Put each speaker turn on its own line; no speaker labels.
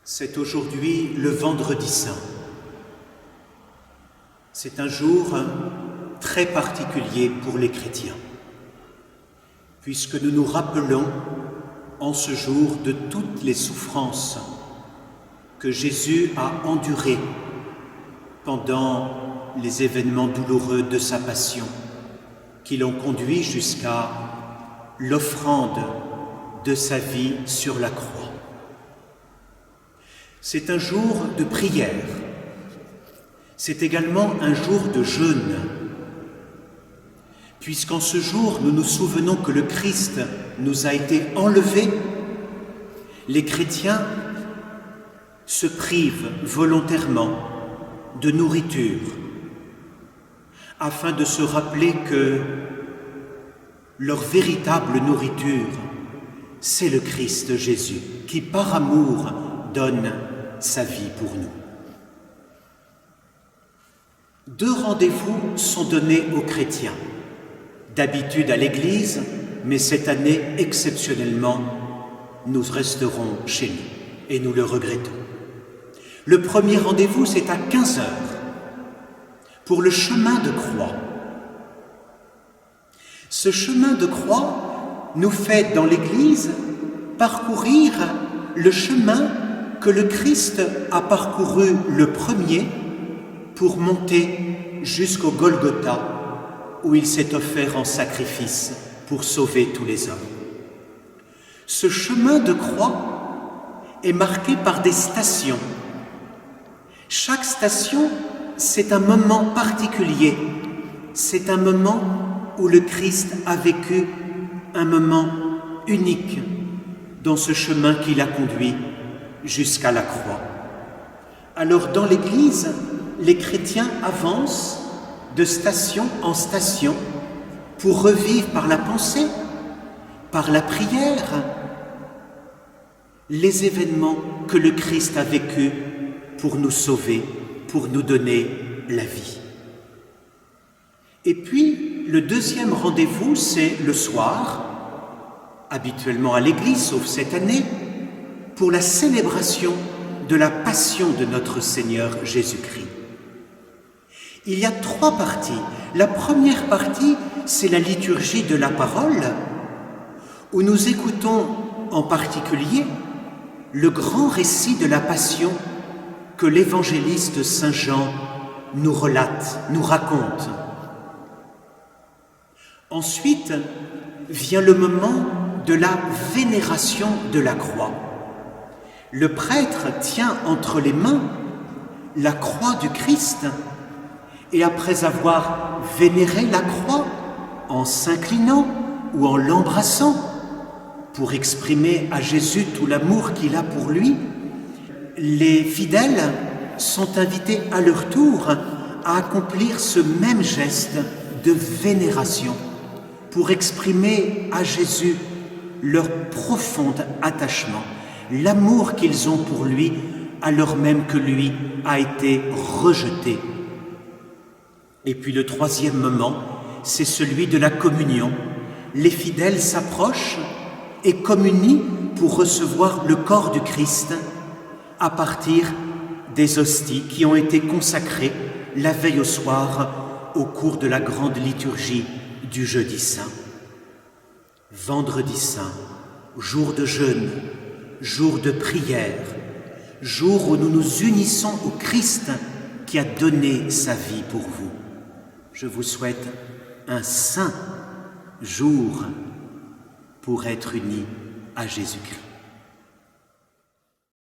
C'est aujourd'hui le Vendredi Saint. C'est un jour très particulier pour les chrétiens, puisque nous nous rappelons en ce jour de toutes les souffrances que Jésus a endurées pendant les événements douloureux de sa passion, qui l'ont conduit jusqu'à l'offrande de sa vie sur la croix. C'est un jour de prière. C'est également un jour de jeûne, puisqu'en ce jour, nous nous souvenons que le Christ nous a été enlevé. Les chrétiens se privent volontairement de nourriture, afin de se rappeler que leur véritable nourriture, c'est le Christ Jésus, qui par amour donne sa vie pour nous. Deux rendez-vous sont donnés aux chrétiens, d'habitude à l'église, mais cette année, exceptionnellement, nous resterons chez nous et nous le regrettons. Le premier rendez-vous, c'est à 15 heures, pour le chemin de croix. Ce chemin de croix nous fait, dans l'église, parcourir le chemin que le Christ a parcouru le premier pour monter jusqu'au Golgotha, où il s'est offert en sacrifice pour sauver tous les hommes. Ce chemin de croix est marqué par des stations. Chaque station, c'est un moment particulier. C'est un moment où le Christ a vécu un moment unique dans ce chemin qui l'a conduit jusqu'à la croix. Alors dans l'Église, les chrétiens avancent de station en station pour revivre par la pensée, par la prière, les événements que le Christ a vécus pour nous sauver, pour nous donner la vie. Et puis, le deuxième rendez-vous, c'est le soir, habituellement à l'église, sauf cette année, pour la célébration de la passion de notre Seigneur Jésus-Christ. Il y a trois parties. La première partie, c'est la liturgie de la parole, où nous écoutons en particulier le grand récit de la passion que l'évangéliste Saint Jean nous relate, nous raconte. Ensuite vient le moment de la vénération de la croix. Le prêtre tient entre les mains la croix du Christ et après avoir vénéré la croix en s'inclinant ou en l'embrassant pour exprimer à Jésus tout l'amour qu'il a pour lui, les fidèles sont invités à leur tour à accomplir ce même geste de vénération pour exprimer à Jésus leur profond attachement, l'amour qu'ils ont pour lui, alors même que lui a été rejeté. Et puis le troisième moment, c'est celui de la communion. Les fidèles s'approchent et communient pour recevoir le corps du Christ à partir des hosties qui ont été consacrées la veille au soir au cours de la grande liturgie du Jeudi Saint. Vendredi Saint, jour de jeûne, jour de prière, jour où nous nous unissons au Christ qui a donné sa vie pour vous. Je vous souhaite un saint jour pour être unis à Jésus-Christ.